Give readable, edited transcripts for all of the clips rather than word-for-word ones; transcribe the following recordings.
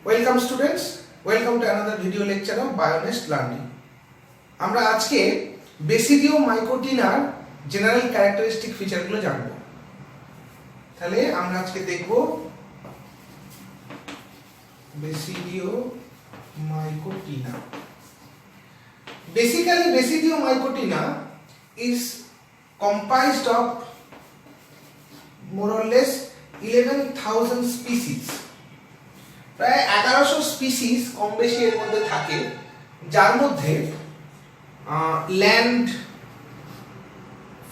Welcome students, welcome to another video lecture of Bionest learning. আমরা আজকে বেসিডিও মাইকোটিনার general characteristic ফিচারগুলো জানব। তাহলে আমরা আজকে দেখব বেসিডিও মাইকোটিনা। Basically, Basidio mycotina is comprised of more or less 11,000 species. প্রায় 1100 স্পিসিস কম বেশি এর মধ্যে থাকে, যার মধ্যে ল্যান্ড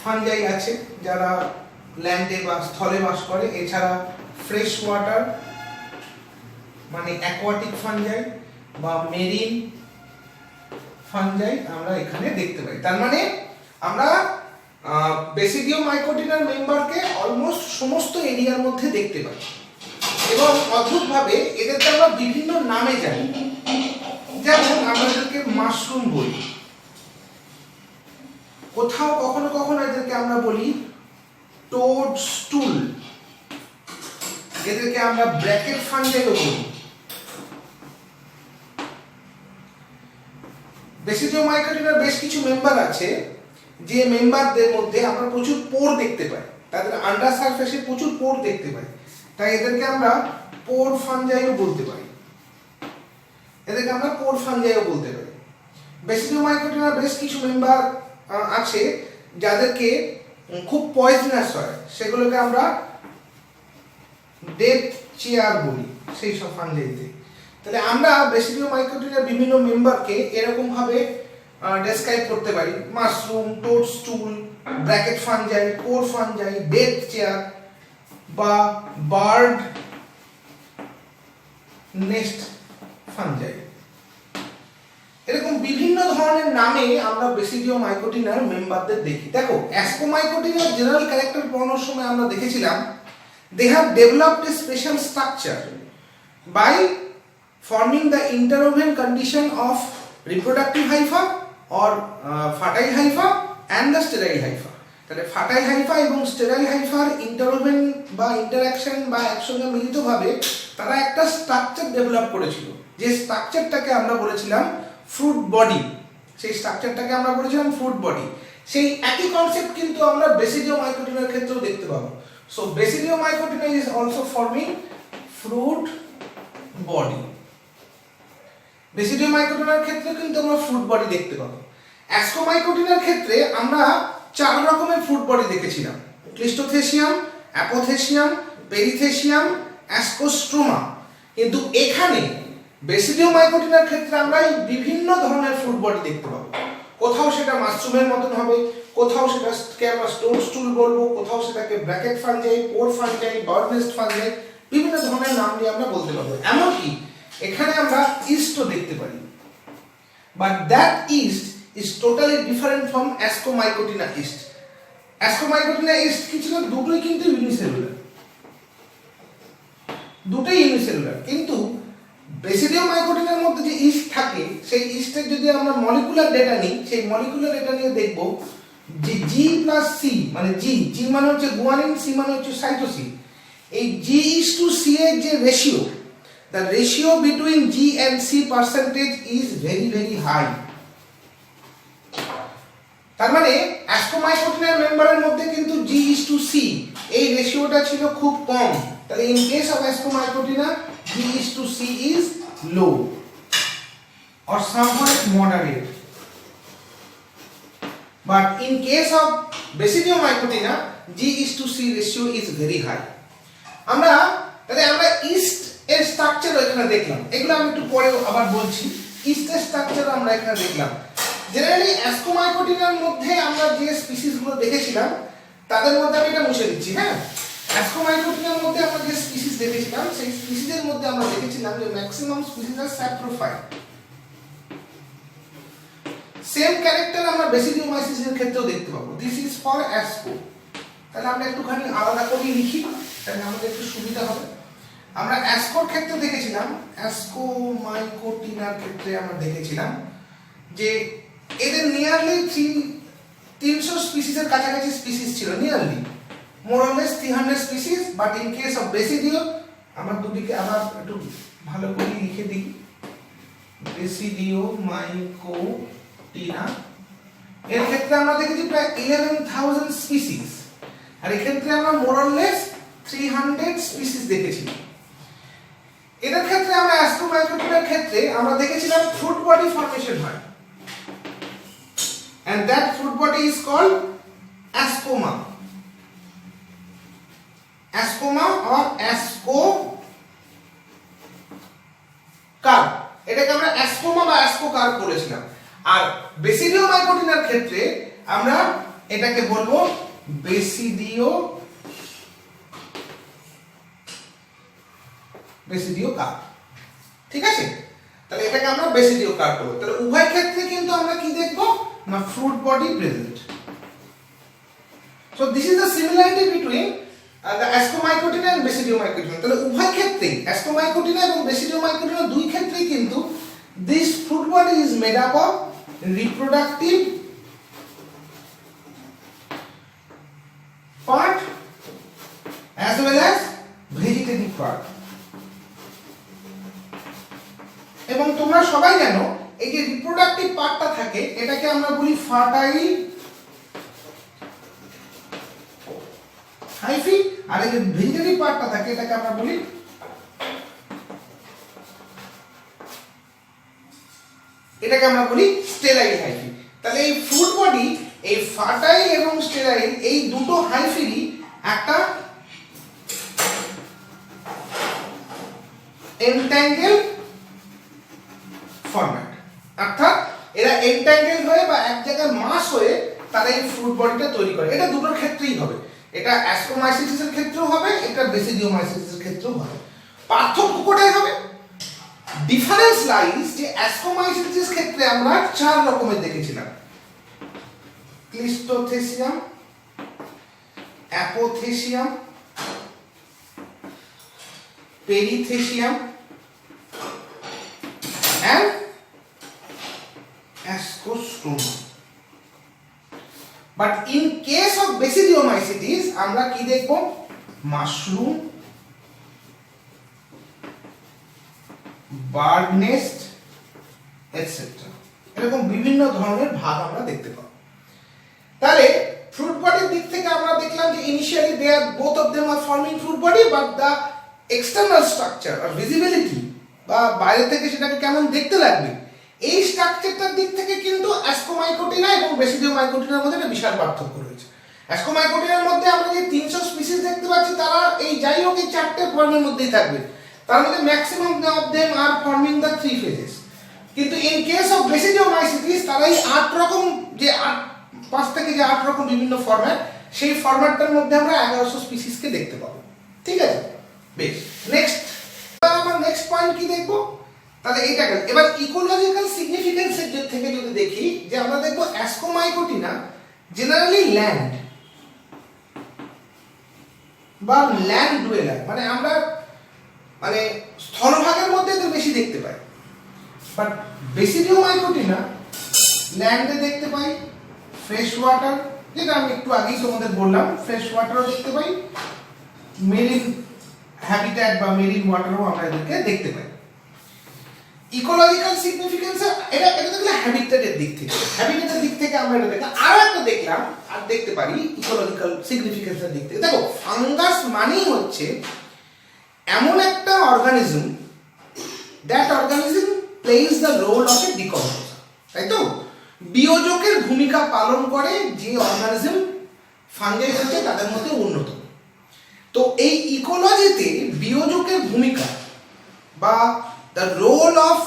ফাঞ্জাই আছে যারা ল্যান্ডে বা স্থলে বাস করে, এছাড়া ফ্রেশ ওয়াটার মানে অ্যাকোয়াটিক ফাঞ্জাই বা মেরিন ফাঞ্জাই আমরা এখানে দেখতে পাই। তার মানে আমরা বেসিডিও মাইকোটিনার মেম্বারকে অলমোস্ট সমস্ত এরিয়ার মধ্যে দেখতে পাই এবং অদ্ভুতভাবে এদেরকে আমরা বিভিন্ন নামে জানি। যেমন আমরা এদেরকে মাশরুম বলি, কোথাও কখনো কখনো এদেরকে আমরা বলি টোডস্টুল, এদেরকে আমরা ব্র্যাকেট ফাঞ্জাইও বলি। বেসিডিও মাইকোটিনার বেশ কিছু মেম্বার আছে যে মেম্বারদের মধ্যে আমরা প্রচুর পোর দেখতে পাই, তাদের আন্ডার সারফেসে প্রচুর পোর দেখতে পাই, তাই এদেরকে আমরা পোর ফাঞ্জাইও বলতে পারি। বেসিডিও মাইকোটিনার বেশ কিছু মেম্বার আছে যাদেরকে খুব পয়জনাস হয়, সেগুলোকে আমরা ডেথ চেয়ার বলি সেই সব ফাঞ্জাইতে। তাহলে আমরা বেসিডিও মাইকোটিনার বিভিন্ন মেম্বারকে এরকম ভাবে ডেসক্রাইব করতে পারি: মাশরুম, টোডস্টুল, ব্র্যাকেট ফাঞ্জাই, পোর ফাঞ্জাই, ডেথ চেয়ার বা বার্ড নেস্ট ফাঞ্জাই। এরকম বিভিন্ন ধরনের নামে আমরা বেসিডিও মাইকোটিনার মেম্বারদের দেখি। দেখো, অ্যাসকোমাইকোটিনার জেনারেল ক্যারেক্টার পড়ানোর সময় আমরা দেখেছিলাম they have developed a special structure by forming the interwoven condition of reproductive hypha or fertile hypha and the sterile hypha. তাহলে ফার্টাইল হাইফা এবং স্টেরাইল হাইফার ইন্টারওভেন বা ইন্টারঅ্যাকশন বা একসঙ্গে মিলিতভাবে তারা একটা স্ট্রাকচার ডেভেলপ করেছিল, যে স্ট্রাকচারটাকে আমরা বলেছিলাম ফ্রুট বডি। সেই স্ট্রাকচারটাকে আমরা বলেছিলাম ফ্রুট বডি। সেই একই কনসেপ্ট কিন্তু আমরা বেসিডিও মাইকোটিনার ক্ষেত্রেও দেখতে পাবো। So basidiomycotina is also forming fruit body. বেসিডিও মাইকোটিনার ক্ষেত্রে কিন্তু আমরা ফ্রুট বডি দেখতে পাবো। অ্যাসকোমাইকোটিনার ক্ষেত্রে আমরা 4 রকমের ফ্রুট বডি দেখেছিলাম: ক্লিস্টোথেসিয়াম, অ্যাপোথেসিয়াম, পেরিথেসিয়াম, অ্যাসকোস্ট্রোমা। কিন্তু এখানে বেসিডিও মাইকোটিনার ক্ষেত্রে আমরা বিভিন্ন ধরনের ফ্রুট বডি দেখতে পাবো। কোথাও সেটা মাশরুমের মতন হবে, কোথাও সেটাকে আমরা টোডস্টুল বলবো, কোথাও সেটাকে ব্র্যাকেট ফাঞ্জাই, পোর ফাঞ্জাই, বার্ড নেস্ট ফাঞ্জাই, বিভিন্ন ধরনের নাম দিয়ে আমরা বলতে পারবো। এমনকি এখানে আমরা ইস্টও দেখতে পারি, but that east is totally different from Ascomycotina yeast. Ascomycotina yeast কি ছিল? দুটোই কিন্তু ইউনিসেলুলার। কিন্তু বেসিডিও মাইকোটিনার মধ্যে যে ইস্ট থাকে, সেই ইস্টের যদি আমরা মলিকুলার ডেটা নিই, সেই মলিকুলার ডেটা নিয়ে দেখব যে G প্লাস C মানে G মানে হচ্ছে গুয়ানিন, C মানে হচ্ছে সাইটোসিন। এই G:C এর যে ratio, the ratio between G and C percentage is very very high. তার মানে অ্যাসকোমাইকোটিনার মেম্বারের মধ্যে কিন্তু G:C এই রেশিওটা ছিল খুব কম। তাহলে in case of ascomycotina G:C is low or somewhat moderate, but in case of Basidio mycotina G:C ratio is very high. আমরা ইস্ট এর স্ট্রাকচার এখানে দেখলাম, এগুলো আমি একটু পরে আবার বলছি। ইস্টের স্ট্রাকচার আমরা এখানে দেখলাম। জেনারেলি অ্যাসকোমাইকোটিনার মধ্যে আমরা যে স্পিসিসগুলো দেখেছিলাম তাদের মধ্যে আমি এটা মুছে দিচ্ছি। হ্যাঁ, অ্যাসকোমাইকোটিনার মধ্যে আমরা যে স্পিসিস দেখেছিলাম, সেই স্পিসিসের মধ্যে আমরা দেখেছিলাম যে maximum species are saprophyte. Same character আমরা বেসিডিও মাইসিসের ক্ষেত্রেও দেখতে পাবো। This is for asco. তাহলে আমরা একটুখানি আলাদা করে লিখি, তাহলে আমাদের একটু সুবিধা হবে। আমরা অ্যাসকোর ক্ষেত্রে দেখেছিলাম, অ্যাসকোমাইকোটিনার ক্ষেত্রে আমরা দেখেছিলাম যে এদের নিয়ারলি 300 স্পিসিসের কাছাকাছি স্পিসিস ছিল, nearly more or less 300 species, but in case of Basidio আমার দুদিকে আবার একটু ভালো করে লিখে দিই, বেসিডিও মাইকোটিনা। এর ক্ষেত্রে আমরা দেখেছি প্রায় 11,000 স্পিসিস, আর এক্ষেত্রে আমরা মোরলেস 300 স্পিসিস দেখেছি। এদের ক্ষেত্রে আমরা অ্যাস্ট্রোমাইকোটিনার ক্ষেত্রে আমরা দেখেছিলাম ফ্রুট বডি ফর্মেশন হয়, and that fruit body is called ascoma. Ascoma or ascocarp, এটাকে আমরা ascoma বা ascocarp বলেছিলাম। আর বেসিডিও মাইকোটিনার ক্ষেত্রে আমরা এটাকে বলবো বেসিডিও কার্প। ঠিক আছে, তাহলে এটাকে আমরা বেসিডিও কার্প বলবো। তাহলে উভয় ক্ষেত্রে কিন্তু আমরা কি দেখবো না fruit body present. So this is the similarity between the ascomycotina and basidiomycotina. তাহলে উভয় ক্ষেত্রে ascomycotina এবং basidiomycotina দুই ক্ষেত্রেই কিন্তু this fruit body is made up of reproductive part as well as vegetative part. এবং তোমরা সবাই জানো এই যে রিপ্রোডাক্টিভ পার্টটা থাকে এটাকে আমরা বলি ফার্টাইল হাইফি, আর এই যে ভেজিটেটিভ পার্টটা থাকে এটাকে আমরা বলি স্টেরাইল হাইফি। তাহলে এই ফ্রুট বডি, এই ফার্টাইল এবং স্টেরাইল এই দুটো হাইফিরই একটা এন্ট্যাঙ্গেল ফরম্যাট, অর্থাৎ এরা এন্ট্যাঙ্গেল হয়ে বা এক জায়গায় মাস হয়ে তারা এই ফ্রুট বডিটা তৈরি করে। এটা দুটোর ক্ষেত্রেই হবে, এটা অ্যাস্ট্রোমাইসিসের ক্ষেত্রেও হবে, এটা বেসিডিওমাইসিসের ক্ষেত্রেও হবে। পার্থক্য কোথায় হবে? ডিফারেন্স লাইজ যে অ্যাস্ট্রোমাইসিসের ক্ষেত্রে আমরা চার রকমের দেখেছিলাম, ক্লিস্টোথেসিয়াম, অ্যাপোথেসিয়াম, পেরিথেসিয়াম and ascostoma. But in case of basidiomycetes আমরা কি দেখব? মাশরুম, বার্ড নেস্ট এটসেট্রা, এরকম বিভিন্ন ধরনের ভাগ আমরা দেখতে পাবো। তাহলে ফ্রুট বডির দিক থেকে আমরা দেখলাম যে initially they are both of them are forming fruit body, but the external structure or visibility বা বাইরে থেকে সেটাকে কেমন দেখতে লাগবে এই স্ট্রাকচারটার দিক থেকে কিন্তু অ্যাস্কোমাইকোটিনা এবং বেসিডিওমাইকোটিনার মধ্যে একটা বিশাল পার্থক্য রয়েছে। অ্যাস্কোমাইকোটিনার মধ্যে আমরা যে 300 স্পিসিস দেখতে পাচ্ছি তারা এই যাই হোক এই চারটে ফর্মের মধ্যেই থাকবে, তার মধ্যে maximum of them are forming the three phases. কিন্তু ইন কেস অফ বেসিডিওমাইসিটিস তারা এই 8 রকম যে 5 থেকে যে 8 রকম বিভিন্ন ফরম্যাট, সেই ফরম্যাটটার মধ্যে আমরা 1100 স্পিসিসকে দেখতে পাবো। ঠিক আছে, বেশ। নেক্সট আমরা নেক্সট পয়েন্ট কি দেখব? তাহলে এইটা গেল। এবার ইকোলজিক্যাল সিগনিফিকেন্সের দিক থেকে যদি দেখি যে আমরা দেখব অ্যাস্কোমাইকোটিনা জেনারেলি ল্যান্ড বা ল্যান্ড ডুয়েলার, মানে আমরা মানে স্থলভাগের মধ্যে এদের বেশি দেখতে পাই। বাট বেসিডিওমাইকোটিনা ল্যান্ডে দেখতে পাই, ফ্রেশ ওয়াটার, যেটা আমি একটু আগেই তোমাদের বললাম, ফ্রেশ ওয়াটারও দেখতে পাই, মেরিন হ্যাবিট্যাট বা মেরিন ওয়াটারও আমরা এদেরকে দেখতে পাই। ইকোলজিক্যাল সিগনিফিকেন্স এটা দেখলে হ্যাবিট্যাটের দিক থেকে আমরা এটা দেখলাম। আর একটা দেখলাম আর দেখতে পারি ইকোলজিক্যাল সিগনিফিকেন্সের দিক থেকে। দেখো, ফাঙ্গাস মানেই হচ্ছে এমন একটা organism, that organism plays the role of a decomposer, তাই তো? বিয়োজকের ভূমিকা পালন করে যে অর্গানিজম ফাঙ্গাই হচ্ছে তাদের মধ্যে অন্যতম। তো এই ইকোলজিতে বিয়োজকের ভূমিকা বা the role of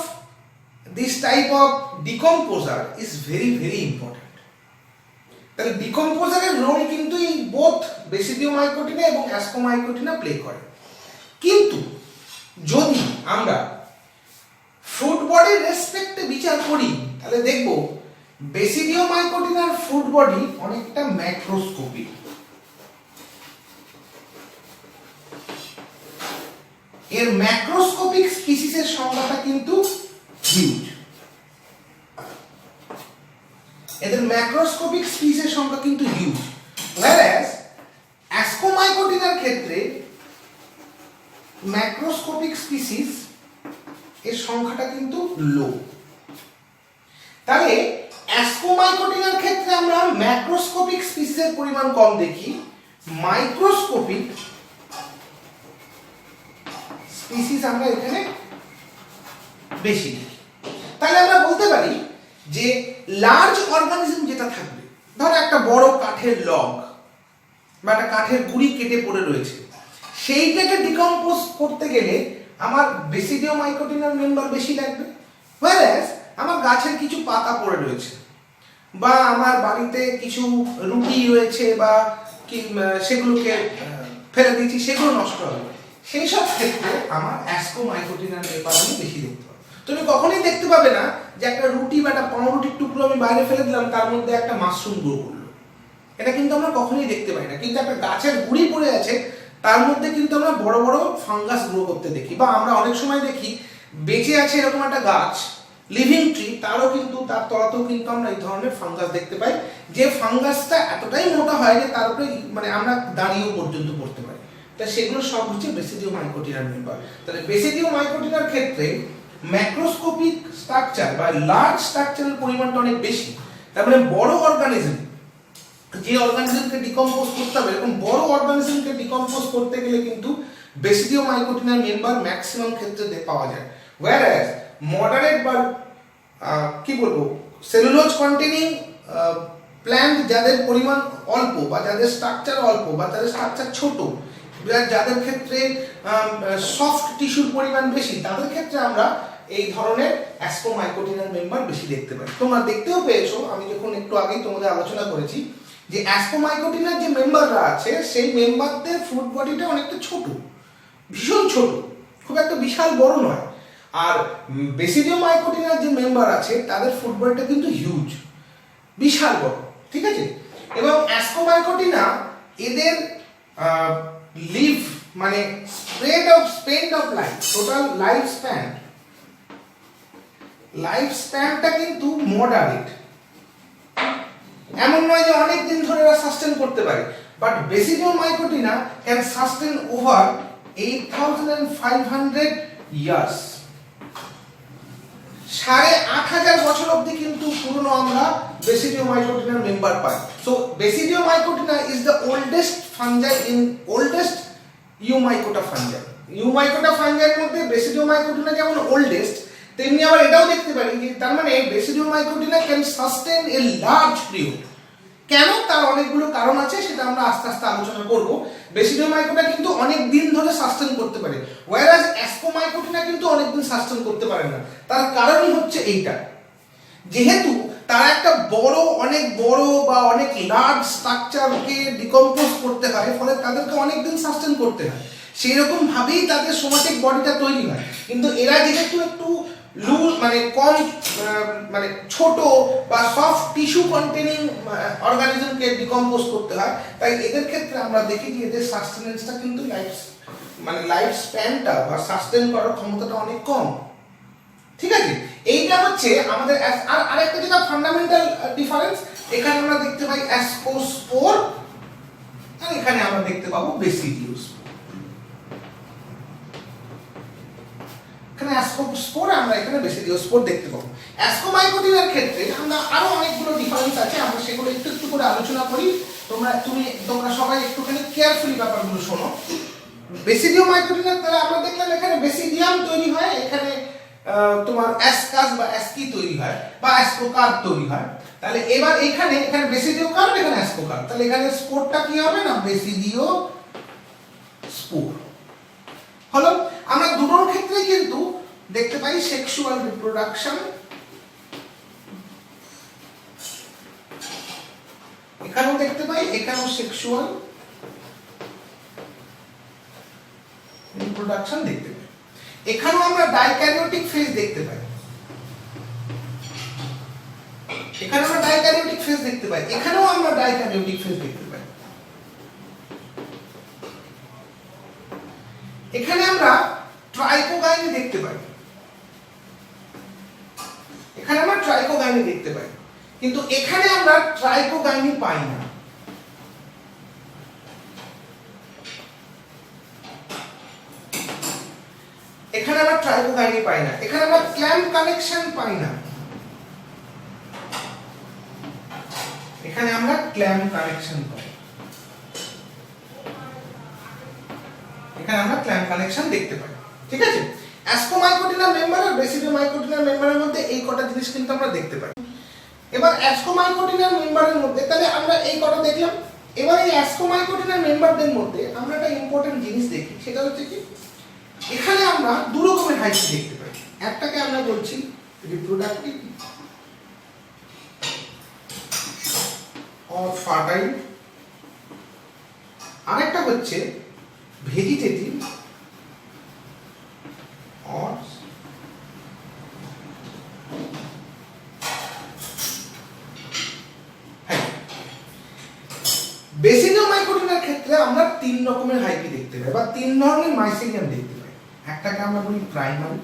this type of decomposer is very very important. তাহলে ডিকম্পোজারের রোল কিন্তু এই বোথ বেসিডিওমাইকোটিনা এবং অ্যাস্কোমাইকোটিনা প্লে করে। কিন্তু যদি আমরা ফ্রুট বডির রেসপেক্টে বিচার করি তাহলে দেখব বেসিডিওমাইকোটিনার ফ্রুট বডি অনেকটা ম্যাক্রোস্কোপিক। এর ম্যাক্রোস্কোপিক স্পিসিসের সংখ্যাটা কিন্তু হিউজ, এদের ম্যাক্রোস্কোপিক স্পিসিসের সংখ্যা কিন্তু হিউজ। whereas অ্যাস্কোমাইকোটিনার ক্ষেত্রে ম্যাক্রোস্কোপিক স্পিসিস এর সংখ্যাটা কিন্তু লো। তাহলে অ্যাসকোমাইকোটিনার ক্ষেত্রে আমরা ম্যাক্রোস্কোপিক স্পিসিসের পরিমাণ কম দেখি, মাইক্রোস্কোপিক স্পিসিস আমরা এখানে বেশি দেখি। তাহলে আমরা বলতে পারি যে লার্জ অর্গানিজম যেটা থাকবে, ধরো একটা বড় কাঠের লগ বা একটা কাঠের গুঁড়ি কেটে পড়ে রয়েছে, সেইটাকে ডিকম্পোজ করতে গেলে আমার বেসিডিওমাইকোটিনার মেম্বার বেশি লাগবে। whereas আমার গাছের কিছু পাতা পড়ে রয়েছে বা আমার বাড়িতে কিছু রুটি রয়েছে বা সেগুলোকে ফেলে দিয়েছি, সেগুলো নষ্ট হবে, সেই সব ক্ষেত্রে আমার অ্যাসকোমাইকোটিনার মেম্বার আমি বেশি দেখতে পাবো। তুমি কখনোই দেখতে পাবে না যে একটা রুটি বা একটা পাউরুটির টুকরো আমি বাইরে ফেলে দিলাম, তার মধ্যে একটা মাশরুম গ্রো করলো। এটা কিন্তু আমরা কখনোই দেখতে পাই না। কিন্তু একটা গাছের গুঁড়ি পড়ে আছে, তার মধ্যে কিন্তু আমরা বড় বড় ফাঙ্গাস গ্রো করতে দেখি। বা আমরা অনেক সময় দেখি বেঁচে আছে এরকম একটা গাছ, লিভিং ট্রি, তারও কিন্তু তার তলাতেও কিন্তু আমরা এই ধরনের ফাঙ্গাস দেখতে পাই, যে ফাঙ্গাসটা এতটাই মোটা হয় যে তার উপরে মানে আমরা দাঁড়িয়েও পর্যন্ত পড়তে পারি। তা সেগুলো সব হচ্ছে বেসিডিওমাইকোটিনার মেম্বার। তাহলে বেসিডিওমাইকোটিনার ক্ষেত্রে ম্যাক্রোস্কোপিক স্ট্রাকচার বা লার্জ স্ট্রাকচারের পরিমাণটা অনেক বেশি। তার মানে বড় অর্গানিজম, যে অর্গানিজমকে ডিকম্পোজ করতে হবে, এরকম বড় অর্গানিজমকে ডিকম্পোজ করতে গেলে কিন্তু বেসিডিওমাইকোটিনার মেম্বার ম্যাক্সিমাম ক্ষেত্রে পাওয়া যায়। whereas মডারেট বা কি বলবো সেলুলোজ কন্টেনিং প্ল্যান্ট যাদের পরিমাণ অল্প বা যাদের স্ট্রাকচার অল্প বা যাদের স্ট্রাকচার ছোট, যাদের ক্ষেত্রে সফট টিস্যুর পরিমাণ বেশি, তাদের ক্ষেত্রে আমরা এই ধরনের অ্যাসকোমাইকোটিনার মেম্বার বেশি দেখতে পাই। তোমরা দেখতেও পেয়েছো, আমি যখন একটু আগেই তোমাদের আলোচনা করেছি যে অ্যাসকোমাইকোটিনার যে মেম্বাররা আছে সেই মেম্বারদের ফ্রুট বডিটা অনেকটা ছোট, ভীষণ ছোট, খুব একটা বিশাল বড় নয়। আর বেসিডিওমাইকোটিনার যে মেম্বার আছে তাদের ফ্রুট বডিটা কিন্তু হিউজ, বিশাল বড়, ঠিক আছে। এবং অ্যাসকোমাইকোটিনা এদের লিভ মানে span of life, total life স্প্যানটা কিন্তু মডারেট। এমন নয় যে অনেক দিন ধরে এরা সাস্টেন করতে পারে, but basidiomycotina can sustain over 8500 years. 8500 বছর অবধি কিন্তু পুরনো আমরা বেসিডিওমাইকোটিনার মেম্বার পাই। So basidiomycotina is the oldest fungi in oldest eumycota fungi. Eumycota ফাঞ্জাইয়ের মধ্যে বেসিডিওমাইকোটিনা যেমন ওল্ডেস্ট, তেমনি আবার এটাও দেখতে পারি যে তার মানে basidiomycotina can sustain a large period. কেন? তার অনেকগুলো কারণ আছে, সেটা আমরা আস্তে আস্তে আলোচনা করব। বেসিডিওমাইকোটা কিন্তু অনেক দিন ধরে সাস্টেন করতে পারে, whereas অ্যাসকোমাইকোটিনা কিন্তু অনেক দিন সাস্টেন করতে পারে না। তার কারণই হচ্ছে এইটা, যেহেতু তারা একটা অনেক বড় বা অনেক লার্জ স্ট্রাকচারকে ডিকম্পোজ করতে হয়, ফলে তাদেরকে অনেক দিন সাস্টেন করতে হয়। সেই রকম ভাবেই তাদের সোমাটিক বডিটা তৈরি হয়। কিন্তু এরা যেহেতু একটু মানে কম মানে ছোট বা সফট টিস্যু কন্টেনিং অর্গানিজমকে ডিকম্পোজ করতে হয়, তাই এদের ক্ষেত্রে আমরা দেখি যে এদের সাস্টেনেন্সটা কিন্তু লাইফ স্প্যানটা বা সাস্টেন করার ক্ষমতাটা অনেক কম, ঠিক আছে। এইটা হচ্ছে আমাদের আর আরেকটা যেটা ফান্ডামেন্টাল ডিফারেন্স, এখানে আমরা দেখতে পাই অ্যাসকোস্পোর আর এখানে আমরা দেখতে পাবো বেসিডিওস্পোর। এখানে অ্যাসকোস্পোর, আমরা এখানে বেসিডিওস্পোর দেখতে পাবো। অ্যাসকোমাইকোটিনার ক্ষেত্রে আমরা আরো অনেকগুলো ডিফারেন্স আছে, আমরা সেগুলো একটু একটু করে আলোচনা করি। তোমরা সবাই একটুখানি কেয়ারফুলি ব্যাপারগুলো শোনো। বেসিডিওমাইকোটিনার দ্বারা আমরা দেখলাম এখানে বেসিডিয়াম তৈরি হয়, এখানে তোমার অ্যাসকাস বা অ্যাসকি তৈরি হয় বা অ্যাসকোকার্প তৈরি হয়। তাহলে এবার এখানে বেসিডিওকার্প, এখানে অ্যাসকোকার্প, তাহলে এখানে স্পোরটা কি হবে না বেসিডিওস্পোর হলো। আমরা দুটোর ক্ষেত্রেই কিন্তু দেখতে পাই সেক্সুয়াল রিপ্রোডাকশন, এখানেও দেখতে পাই, এখানেও সেক্সুয়াল রিপ্রোডাকশন দেখতে পাই। এখানেও আমরা ডাইক্যারিওটিক ফেজ দেখতে পাই, এখানে আমরা ডাইক্যারিওটিক ফেজ দেখতে পাই, এখানেও আমরা ডাইক্যারিওটিক ফেজ দেখতে পাই। এখানে আমরা ট্রাইকোগাইনি দেখতে পাই, এখানে আমরা ট্রাইকোগাইনি দেখতে পাই, কিন্তু এখানে আমরা ট্রাইকোগাইনি পাই না। এখানে আমরা ট্রাইবোকাইনি পাই না, এখানে আমরা ক্ল্যাম্প কানেকশন পাই না, এখানে আমরা ক্ল্যাম্প কানেকশন পাই, এখানে আমরা ক্ল্যাম্প কানেকশন দেখতে পাই। ঠিক আছে, অ্যাসকোমাইকোটিনার মেম্বার আর বেসিডিওমাইকোটিনার মেম্বারের মধ্যে এই কটা জিনিস কিন্তু আমরা দেখতে পাই। এবার অ্যাসকোমাইকোটিনার মেম্বারের মধ্যে তাহলে আমরা এই কটা দেখলাম। এবার এই অ্যাসকোমাইকোটিনার মেম্বারদের মধ্যে আমরা একটা ইম্পর্টেন্ট জিনিস দেখি, সেটা হচ্ছে কি এখানে আমরা দু রকমের হাইফি দেখতে পাই। একটাকে আমরা বলছি রিপ্রোডাক্টিভ অর ফার্টাইল, আরেকটা হচ্ছে ভেজিটেটিভ অর বেসিডিওমাইকোটিনার ক্ষেত্রে আমরা তিন রকমের হাইফি দেখতে পাই বা তিন ধরনের মাইসেলিয়াম দেখতে পাই। একটাকে আমরা বলি প্রাইমারি,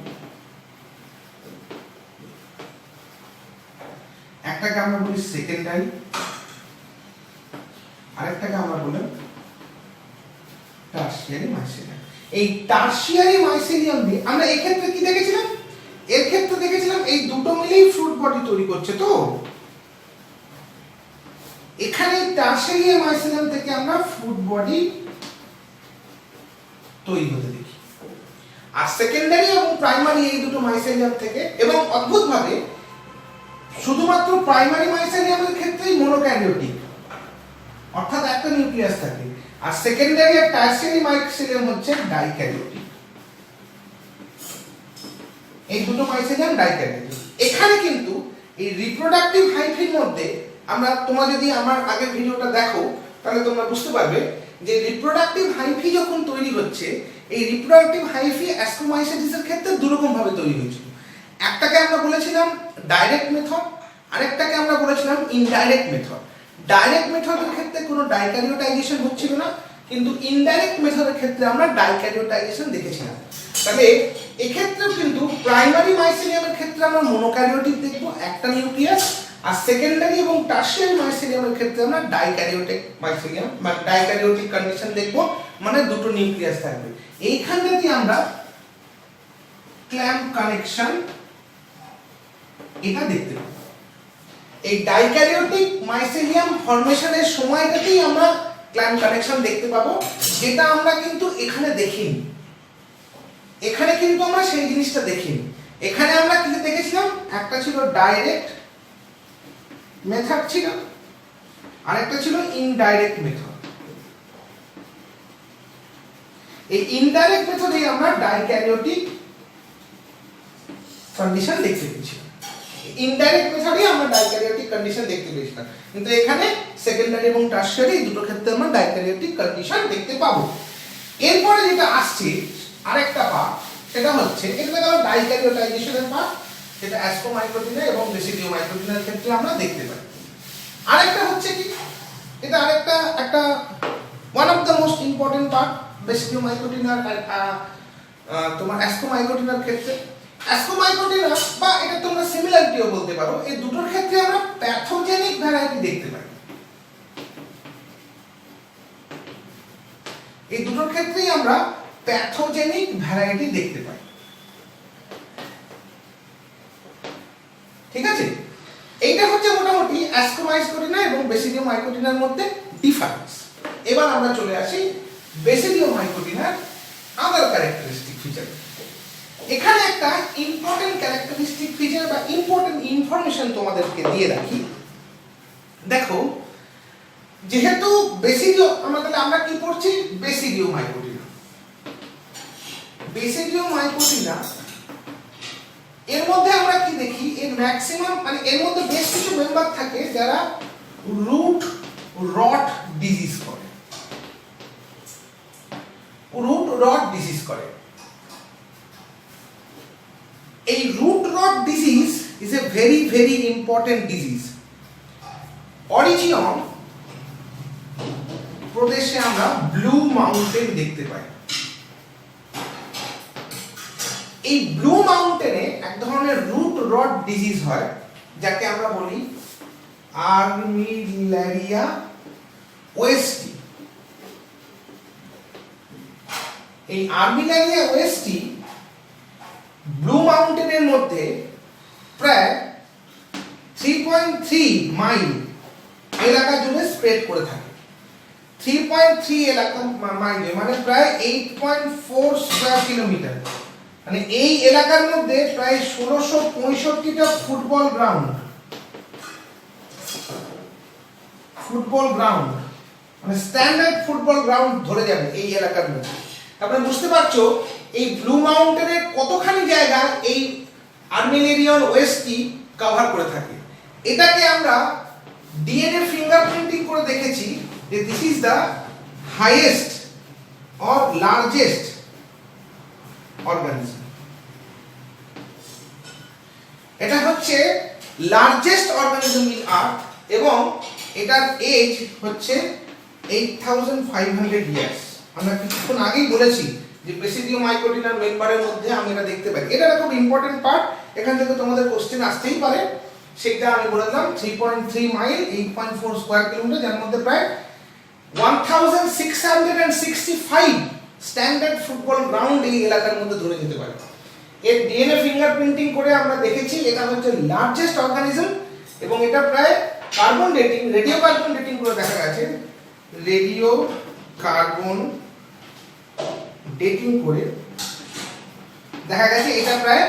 একটাকে আমরা বলি সেকেন্ডারি, আরেকটাকে আমরা বলি টারশিয়ারি মাইসেলিয়াম। এই টারশিয়ারি মাইসেলিয়াম দিয়ে আমরা এই ক্ষেত্রে কি দেখেছিলাম, এর ক্ষেত্রে দেখেছিলাম এই দুটো মিলেই ফ্রুট বডি তৈরি করছে। তো এখানে টারশিয়ারি মাইসেলিয়াম থেকে আমরা ফ্রুট বডি তৈরি হতে দেখি, আর সেকেন্ডারি এবং প্রাইমারি এই দুটো মাইসেলিয়াম থেকে, এবং অদ্ভুতভাবে শুধুমাত্র প্রাইমারি মাইসেলিয়ামের ক্ষেত্রেই মনোক্যারিওটিক, অর্থাৎ একটা নিউক্লিয়াস থাকে, আর সেকেন্ডারি আর টারশিয়ারি মাইসেলিয়াম হচ্ছে ডাইক্যারিওটিক। এই দুটো মাইসেলিয়াম ডাইক্যারিওটিক। এখানে কিন্তু এই রিপ্রোডাক্টিভ হাইফির মধ্যে আমরা, তোমরা যদি আমার আগের ভিডিওটা দেখো তাহলে তোমরা বুঝতে পারবে যে রিপ্রোডাক্টিভ হাইফি যখন তৈরি হচ্ছে, এই রিপ্রোডাক্টিভ হাইফি অ্যাসকোমাইসিটিসের ক্ষেত্রে দুরকম ভাবে তৈরি হয়েছিল। একটাকে আমরা বলেছিলাম ডাইরেক্ট মেথড, আরেকটাকে আমরা বলেছিলাম ইনডাইরেক্ট মেথড। ডাইরেক্ট মেথডের ক্ষেত্রে কোনো ডাইক্যারিওটাইজেশন হচ্ছিল না, কিন্তু ইনডাইরেক্ট মেথডের ক্ষেত্রে আমরা ডাইক্যারিওটাইজেশন দেখেছিলাম। তবে এক্ষেত্রে কিন্তু প্রাইমারি মাইসেলিয়ামের ক্ষেত্রে আমরা মনোক্যারিওটিক দেখব, একটা নিউক্লিয়াস, আর সেকেন্ডারি এবং টারশিয়ারি মাইসেলিয়ামের ক্ষেত্রে আমরা ডাইক্যারিওটিক মাইসেলিয়াম বা ডাইক্যারিওটিক কন্ডিশন দেখব, মানে দুটো নিউক্লিয়াস থাকবে। এইখানটাতে আমরা ক্ল্যাম্প কানেকশন এটা দেখতে পাবো। এই ডাইক্যারিওটিক মাইসেলিয়াম ফর্মেশনের সময়টাতেই আমরা ক্ল্যাম্প কানেকশন দেখতে পাবো, যেটা আমরা কিন্তু এখানে দেখিনি। এখানে কিন্তু আমরা সেই জিনিসটা দেখিনি। এখানে আমরা কি দেখেছিলাম, একটা ছিল ডাইরেক্ট মেথড ছিল, আরেকটা ছিল ইনডাইরেক্ট মেথড। এই ইনডাইরেক্ট মেথডে আমরা ডাইক্যারিওটিক কন্ডিশন দেখতে পেয়েছি, ইনডাইরেক্ট মেথডে আমরা ডাইক্যারিওটিক কন্ডিশন দেখতে পেয়েছিলাম, কিন্তু এখানে সেকেন্ডারি এবং টারশিয়ারি দুটো ক্ষেত্রে আমরা ডাইক্যারিওটিক কন্ডিশন দেখতে পাবো। এরপরে যেটা আসছে আরেকটা পার্ট, সেটা হচ্ছে এটা গেল ডাইক্যারিওটাইজেশনের পার্ট, যেটা অ্যাসকোমাইকোটিনা এবং বেসিডিওমাইকোটিনার ক্ষেত্রে আমরা দেখতে পাই। আরেকটা হচ্ছে কি, এটা আরেকটা একটা one of the most important part বেসিডিওমাইকোটিনার তোমার অ্যাসকোমাইকোটিনার ক্ষেত্রে। অ্যাসকোমাইকোটিনা বা এটা তোমরা সিমিলারিটিও বলতে পারো, এই দুটোর ক্ষেত্রে আমরা প্যাথোজেনিক ভ্যারাইটি দেখতে পাই। এই দুটোর ক্ষেত্রেই আমরা প্যাথোজেনিক ভ্যারাইটি দেখতে পাই। ঠিক আছে, এইটা হচ্ছে মোটামুটি অ্যাসকোমাইকোটিনা এবং বেসিডিওমাইকোটিনার মধ্যে ডিফারেন্স। এবার আমরা চলে আসি বেসিডিওমাইকোটিনার আদার ক্যারেক্টারিস্টিক ফিচার। এখানে একটা ইম্পর্টেন্ট ক্যারেক্টারিস্টিক ফিচার বা ইম্পর্টেন্ট ইনফরমেশন তোমাদেরকে দিয়ে রাখি। দেখো, যেহেতু বেসিডিও আমরা কি পড়ছি, বেসিডিওমাইকোটিনা। বেসিডিওমাইকোটিনা এর মধ্যে আমরা কি দেখি, এর ম্যাক্সিমাম মানে এর মধ্যে বেশ কিছু মেম্বার থাকে যারা রুট রট ডিজিজ করে, রুট রট ডিজিজ করে। এই root rot disease is a very very important disease. Origin প্রদেশে আমরা ব্লু মাউন্টেন দেখতে পাই। এই ব্লু মাউন্টেনে এক ধরনের রুট রট ডিজিজ হয়, যাকে আমরা বলি আর্মিলারিয়া ওয়েস্টি। এই আর্মিলারিয়া ওয়েস্টি মাইল এলাকা জুড়ে স্প্রেড করে থাকে। 3.3 এলাকা মাইল মানে প্রায় 8.4 স্কয়ার কিলোমিটার, মানে এই এলাকার মধ্যে প্রায় 1665টা ফুটবল গ্রাউন্ড মানে স্ট্যান্ডার্ড ফুটবল গ্রাউন্ড ধরে যাবে এই এলাকার মধ্যে। তারপরে বুঝতে পারছো এই ব্লু মাউন্টেনের কতখানি জায়গা এই আর্মেনিয়ান ওয়েস্টটি কভার করে থাকে। এটাকে আমরা ডিএনএ ফিঙ্গারপ্রিন্টিং করে দেখেছি যে this is the highest or largest organism. এটা হচ্ছে লার্জেস্ট অর্গানিজম ইন আর্থ এবং এটার এজ হচ্ছে 8500 ইয়ার্স। আমরা কিছুক্ষণ আগেই বলেছি যে বেসিডিয়াম মাইকোটিনার মেম্বারের মধ্যে আমি এটা দেখতে পাই। এটা খুব ইম্পর্টেন্ট পার্ট, এখান থেকে তোমাদের কোশ্চেন আসতেই পারে। সেটা আমি বলে দিলাম 3.3 মাইল 8.4 স্কয়ার কিলোমিটার, যার মধ্যে প্রায় 1665 স্ট্যান্ডার্ড ফুটবল গ্রাউন্ড এই এলাকার মধ্যে ধরে যেতে পারে। এর ডিএনএ ফিঙ্গারপ্রিন্টিং করে আমরা দেখেছি এটা হচ্ছে লার্জেস্ট অর্গানিজম এবং এটা প্রায় carbon dating, radio carbon dating করে দেখা গেছে, রেডিও কার্বন ডেটিং করে দেখা গেছে এটা প্রায়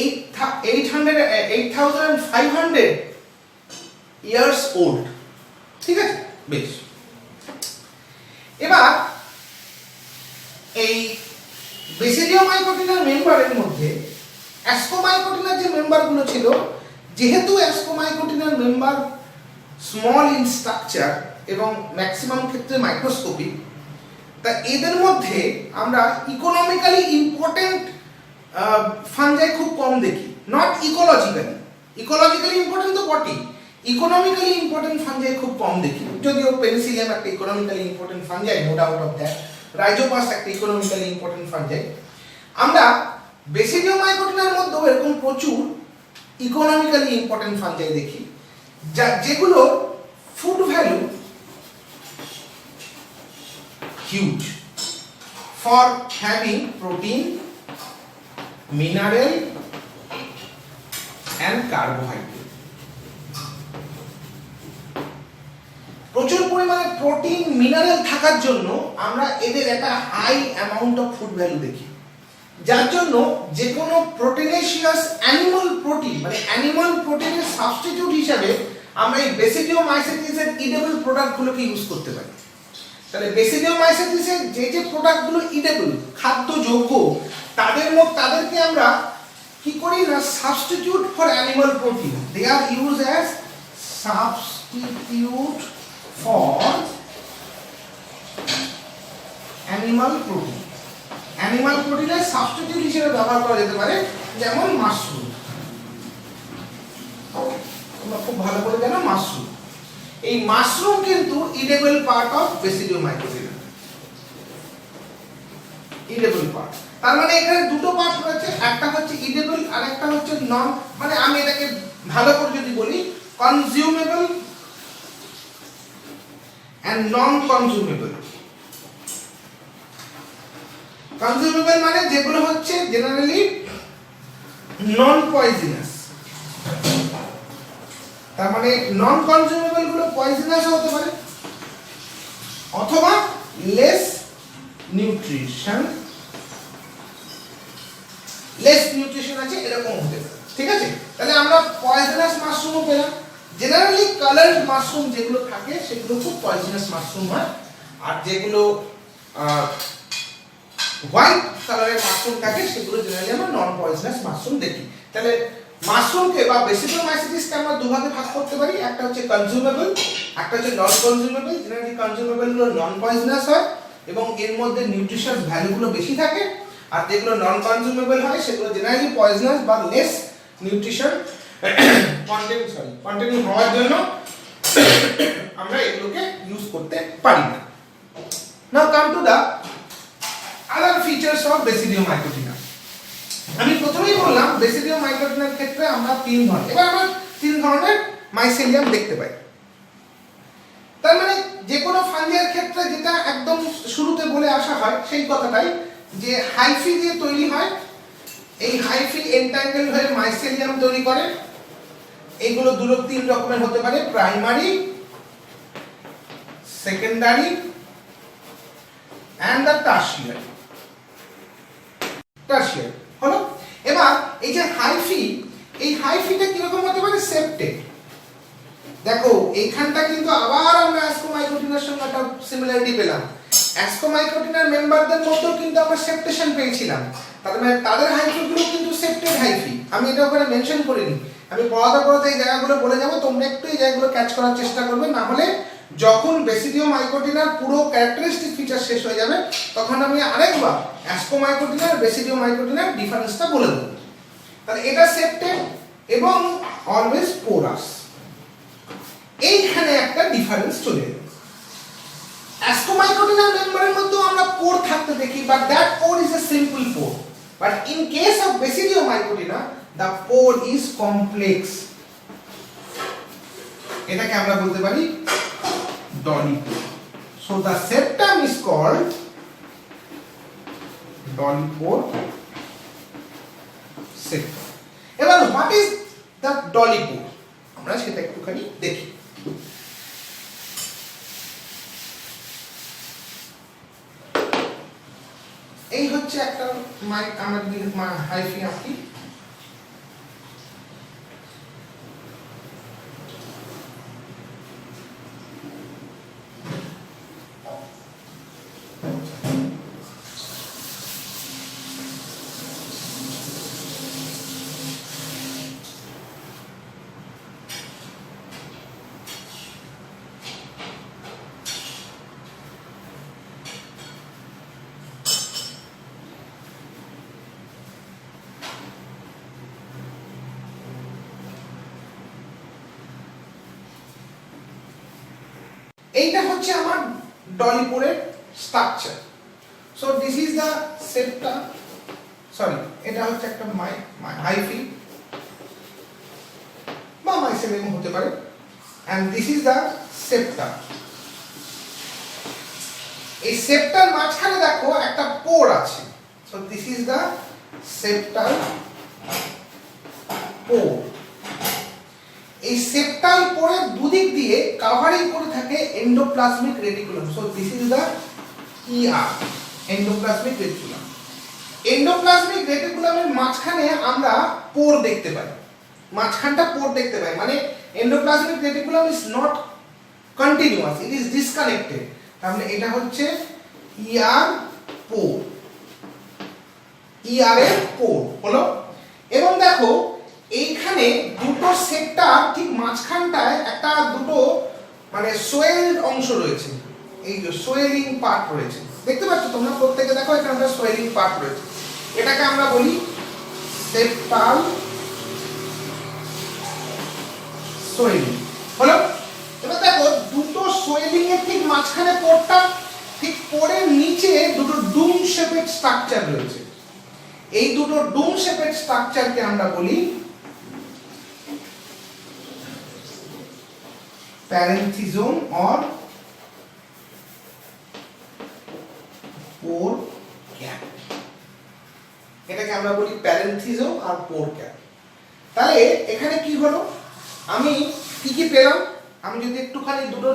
8500 ইয়ার্স ওল্ড। ঠিক আছে, বেশ। এবার এই বেসিডিয়াম মাইকোটিনার মেম্বারের মধ্যে অ্যাসকোমাইকোটিনার যে মেম্বারগুলো ছিল, যেহেতু অ্যাসকোমাইকোটিনার মেম্বার স্মল ইন স্ট্রাকচার এবং ম্যাক্সিমাম ক্ষেত্রে মাইক্রোস্কোপিক, তা এদের মধ্যে আমরা ইকোনমিক্যালি ইম্পর্টেন্ট ফাঞ্জাই খুব কম দেখি, নট ইকোলজিক্যালি ইম্পর্টেন্ট তো বটেই, ইকোনমিক্যালি ইম্পর্টেন্ট ফাঞ্জাই খুব কম দেখি। যদিও পেনিসিলিয়াম একটা economically important fungi, no doubt of that, rhizopus একটা ইকোনমিক্যালি ইম্পর্টেন্ট ফাঞ্জাই। আমরা বেসিডিয়াম মাইকোটিনার মধ্যেও এরকম প্রচুর ইকোনমিক্যালি ইম্পর্টেন্ট ফাঞ্জাই দেখি, যেগুলো food value huge for having protein, mineral and carbohydrate. প্রচুর পরিমাণে প্রোটিন, মিনারেল থাকার জন্য আমরা এদের একটা high amount of food value দেখি, যার জন্য যে কোনো প্রোটিনেশিয়াস অ্যানিমাল প্রোটিন মানে অ্যানিমাল প্রোটিনের সাবস্টিটিউট হিসাবে আমরা এই বেসিডিওমাইসেটিসের ইডেবল প্রোডাক্টগুলোকে ইউজ করতে পারি। তাহলে বেসিডিওমাইসেটিসের যে যে প্রোডাক্টগুলো ইডেবল, খাদ্যযোগ্য, তাদেরকে আমরা কি করি না substitute for animal protein, they are use as substitute for animal protein. Animal প্রোটিনের সাবস্টিটিউট হিসেবে ব্যবহার করা যেতে পারে, যেমন মাশরুম। তোমরা খুব ভালো করে জানো মাশরুম। এই মাশরুম কিন্তু ইডেবল পার্ট অফ বেসিডিয়াম মাইকোটিনা, ইডেবল পার্ট। তার মানে এখানে দুটো পার্ট রয়েছে, একটা হচ্ছে ইডেবল আর একটা হচ্ছে নন, মানে আমি এটাকে ভালো করে যদি বলি consumable and non consumable. Consumable মানে যেগুলো হচ্ছে জেনারেলি নন পয়জনাস, তার মানে নন কনজিউমেবল গুলো পয়জনাস হতে পারে অথবা লেস নিউট্রিশন আছে এরকম হতে পারে। ঠিক আছে, তাহলে আমরা পয়জনাস মাশরুমও পেলাম। জেনারেলি কালারড মাশরুম যেগুলো থাকে সেগুলো খুব পয়জনাস মাশরুম হয়, আর যেগুলো হোয়াইট কালারের মাশরুম থাকে সেগুলো জেনারেলি আমরা নন পয়জনাস মাশরুম দেখি। তাহলে মাশরুমকে বা বেসিডিওমাইসেটিসকে আমরা দুভাগে ভাগ করতে পারি, একটা হচ্ছে কনজিউমেবল, একটা হচ্ছে নন কনজিউমেবল। জেনারেলি কনজিউমেবল গুলো নন পয়জনাস হয় এবং এর মধ্যে নিউট্রিশনাস ভ্যালুগুলো বেশি থাকে, আর যেগুলো নন কনজিউমেবল হয় সেগুলো জেনারেলি পয়জনাস বা লেস নিউট্রিশন কন্টেন্ট হওয়ার জন্য আমরা এগুলোকে ইউজ করতে পারি না। Now come to the other features of basidiomycotina. আমি প্রথমেই বললাম বেসিডিয়াম মাইকোটিনার ক্ষেত্রে আমরা তিন ধরনের, এবার আমরা তিন ধরনের মাইসেলিয়াম দেখতে পাই। তার মানে যে কোনো ফাঙ্গির ক্ষেত্রে যেটা একদম শুরুতে বলে আসা হয় সেই কথাটাই, যে হাইফি দিয়ে তৈরি হয়, এই হাইফি এনট্যাঙ্গেল হয়ে মাইসেলিয়াম তৈরি করে, এইগুলো দুটো তিন রকমের হতে পারে, primary, secondary and the tertiary. Tertiary হলো। এবার এই যে হাইফি, এই হাইফিটা কিরকম হতে পারে? সেপ্টেড। দেখো এইখানটা কিন্তু আবার আমরা অ্যাসকোমাইকোটিনার সঙ্গে একটা সিমিলারিটি পেলাম। অ্যাসকোমাইকোটিনার মেম্বারদের মধ্যেও কিন্তু আমরা সেপ্টেশন পেয়েছিলাম, তার মানে তাদের হাইফিগুলো কিন্তু সেপ্টেড হাইফি। আমি এটা ওখানে মেনশন করিনি, আমি পড়াতে এই জায়গাগুলো বলে যাব, তোমরা একটু এই জায়গাগুলো ক্যাচ করার চেষ্টা করবে, না হলে যখন বেসিডিওমাইকোটিনার পুরো ক্যারেক্টারিস্টিক ফিচার শেষ হয়ে যাবে তখন আমি আরেকবার অ্যাসকোমাইকোটিনার বেসিডিওমাইকোটিনার ডিফারেন্সটা বলে দেবো। তাহলে এটা সেপ্টেড এবং অলওয়েজ পোরাস। এইখানে একটা ডিফারেন্স চলে এলো। অ্যাসকোমাইকোটিনার মেম্বারের মধ্যেও আমরা পোর থাকতে দেখি, but that pore is a simple pore, but in case of basidiomycotina the pore is complex. এটাকে আমরা বলতে পারি dolipore. So the septum is called dolipore septum. এবার what is the dolipore, আমরা সেটা একটুখানি দেখি। এই হচ্ছে একটা আমরা হাইফি আঁকি। এইটা হচ্ছে আমার ডলিপোরের structure. So this is the septa, sorry এটা হচ্ছে একটা হাইফি বা মাইসেলিয়াম হতে পারে, and this is the septa. এই সেপ্টার মাঝখানে দেখো একটা পোর আছে। So this is the septal pore. এই সেপ্টাল পোরের দুদিক দিয়ে কভারিং করে থাকে endoplasmic reticulum. So this is the ER, endoplasmic reticulum. Endoplasmic রেটিকুলামের মাঝখানে আমরা পোর দেখতে পাই, মাঝখানটা পোর দেখতে পাই, মানে endoplasmic reticulum is not continuous, it is disconnected. তাহলে এটা হচ্ছে ইআর পোর, ইআর এর পোর হলো। এবং দেখো এইখানে দুটো সেপ্টার ঠিক মাঝখানটায় একটা দুটো মানে সোয়েলড অংশ রয়েছে, এই যে সোয়েলিং পার্ট রয়েছে, দেখতে পাচ্ছ তোমরা প্রত্যেকে, দেখো এখানে একটা সোয়েলিং পার্ট রয়েছে, এটাকে আমরা বলি সেপ্টাল সোয়েলিং হলো। এবার দেখো দুটো সোয়েলিং এর ঠিক মাঝখানে পোরটা, ঠিক পোরের নিচে দুটো ডুম শেপেড স্ট্রাকচার রয়েছে। এই দুটো ডুম শেপেড স্ট্রাকচারকে আমরা বলি প্যারেন্থিজোম অর পোর ক্যাপ। এটাকে আমরা বলি প্যারেন্থিজোম আর পোর ক্যাপ। তাহলে এখানে কি হলো, আমি কি পেলাম, আমি যদি একটুখানি দুটো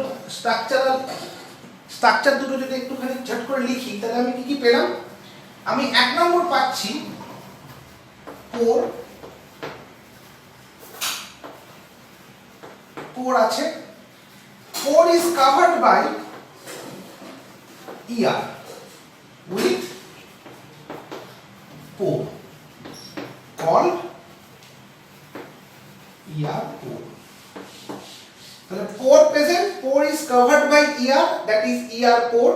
স্ট্রাকচার দুটো যদি একটুখানি ঝট করে লিখি, তাহলে আমি কি পেলাম, আমি এক নম্বর পাচ্ছি পোর, পোর আছে, pore is covered by year with pore called ear pore. তাহলে pore present, pore is covered by ear, that is ear pore.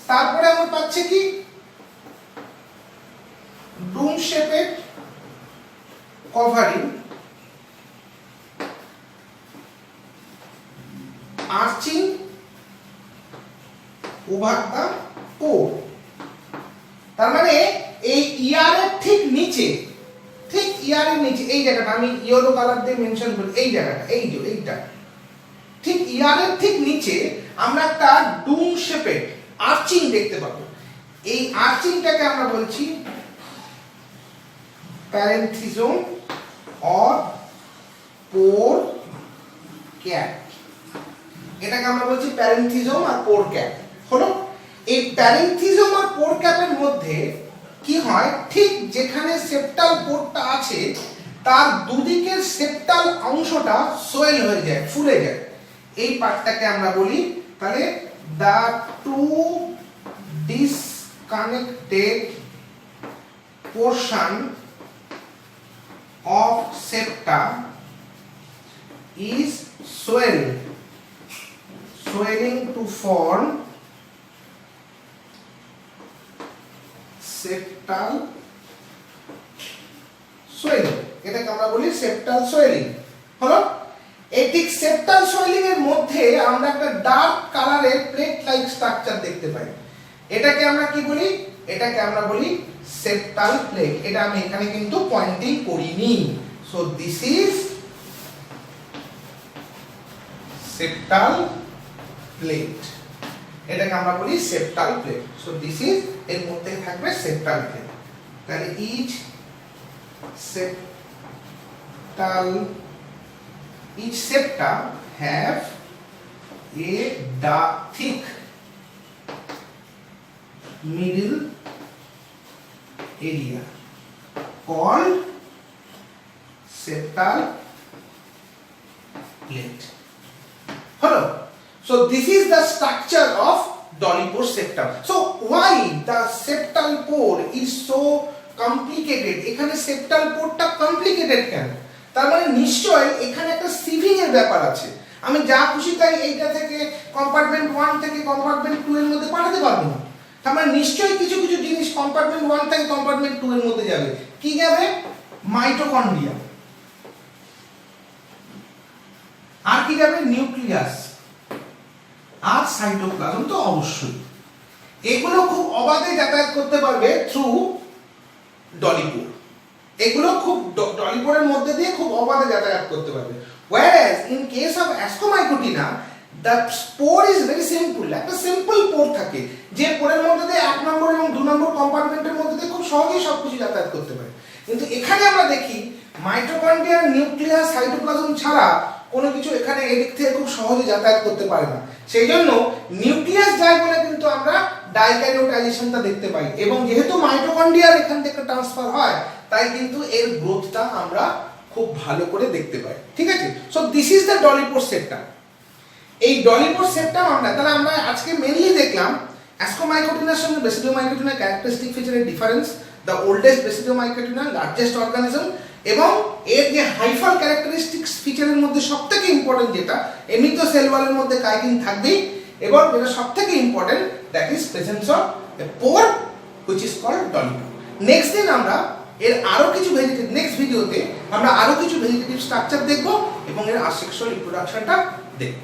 তারপরে আমরা পাচ্ছি কি ডুম shaped covering arching over the পোর। তার মানে এই ইয়ার এর ঠিক নিচে, ঠিক ইয়ার এর নিচে এই জায়গাটা আমি ইয়েলো কালার দিয়ে মেনশন করি, এই জায়গাটা, এই যে এইটা ঠিক ইয়ার এর ঠিক নিচে আমরা একটা ডুম শেপেড আর্চিং দেখতে পাবো। এই আর্চিংটাকে আমরা বলছি প্যারেন্থিজোম অর পোর ক্যাপ, এটাকে আমরা বলছি প্যারেন্থিজম আর পোর ক্যাপ। হলো, এই প্যারেন্থিজম আর পোর ক্যাপের মধ্যে কি হয়, ঠিক যেখানে সেপ্টাল পোরটা আছে তার দুদিকের সেপ্টাল অংশটা সোয়েল হয়ে যায়, ফুলে যায়। এই পার্টটাকে আমরা বলি তাহলে the two disconnected portion of septa is swelling to form septal swelling, এটাকে আমরা বলি septal swelling। হলো, এই ঠিক সেপ্টাল সোয়েলিং এর মধ্যে আমরা একটা ডার্ক কালারের প্লেট লাইক স্ট্রাকচার দেখতে পাই। এটাকে আমরা কি বলি, এটাকে আমরা বলি সেপ্টাল প্লেট। এটা আমি এখানে কিন্তু পয়েন্টিং করিনি। So this is septal plate, এটাকে আমরা বলি septal plate. So this is, এর মধ্যে থাকবে সেপ্টাল প্লেট। তাহলে each septal, each septa have a dark thick middle area called septal plate. Hello, so this is the structure of Dolipore septum. So why the septal pore is so complicated? এখানে septal pore-টা complicated কেন? তার মানে নিশ্চয় এখানে একটা সিভিং এর ব্যাপার আছে। আমি যা খুশি তাই এইটা থেকে কম্পার্টমেন্ট 1 থেকে কম্পার্টমেন্ট 2 এর মধ্যে পাঠাতে পারবো না। তার মানে নিশ্চয়ই কিছু কিছু জিনিস কম্পার্টমেন্ট 1 থেকে কম্পার্টমেন্ট 2 এর মধ্যে যাবে। কি যাবে? মাইটোকন্ড্রিয়া। আর কি যাবে? নিউক্লিয়াস আর সাইটোপ্লাজম তো অবশ্যই। এগুলো খুব অবাধে যাতায়াত করতে পারবে থ্রু ডলিপোর। এগুলো খুব ডলিপোরের মধ্যে দিয়ে খুব অবাধে যাতায়াত করতে পারবে। whereas in case of Ascomycotina the spore is very simple, একটা সিম্পল পোর থাকে যে পোরের মধ্যে দিয়ে 1 নম্বর এবং 2 নম্বর কম্পার্টমেন্টের মধ্যে দিয়ে খুব সহজেই সবকিছু যাতায়াত করতে পারে। কিন্তু এখানে আমরা দেখি মাইটোকন্ড্রিয়া, নিউক্লিয়াস, সাইটোপ্লাজম ছাড়া কোনো কিছু এখানে এদিক থেকে খুব সহজে যাতায়াত করতে পারে না। সেই জন্য নিউক্লিয়াস যায় বলে কিন্তু আমরা ডাইক্যারিওটাইজেশনটা দেখতে পাই, এবং যেহেতু মাইটোকন্ড্রিয়ার এখান থেকে ট্রান্সফার হয় তাই কিন্তু এর গ্রোথটা আমরা খুব ভালো করে দেখতে পাই। ঠিক আছে, so this is the dolipore septum. এই ডলিপোর সেপ্টাম আমরা আজকে মেইনলি দেখলাম অ্যাসকোমাইকোটিনার সঙ্গে বেসিডিওমাইকোটিনার ক্যারেক্টারিস্টিক ফিচারের difference, the oldest basidiomycotina, largest organism, এবং এর যে হাইফাল ক্যারেক্টারিস্টিক্স ফিচারের মধ্যে সবথেকে ইম্পর্টেন্ট যেটা, এমনি তো সেল ওয়ালের মধ্যে কাইটিন থাকবেই, এবং যেটা সবথেকে important that is presence of a pore which is called dolipore. Next দিন আমরা এর আরো কিছু নেক্সট ভিডিওতে আমরা আরো কিছু ভেজিটেটিভ স্ট্রাকচার দেখব এবং এর আসেক্সুয়াল রিপ্রোডাকশনটা দেখব।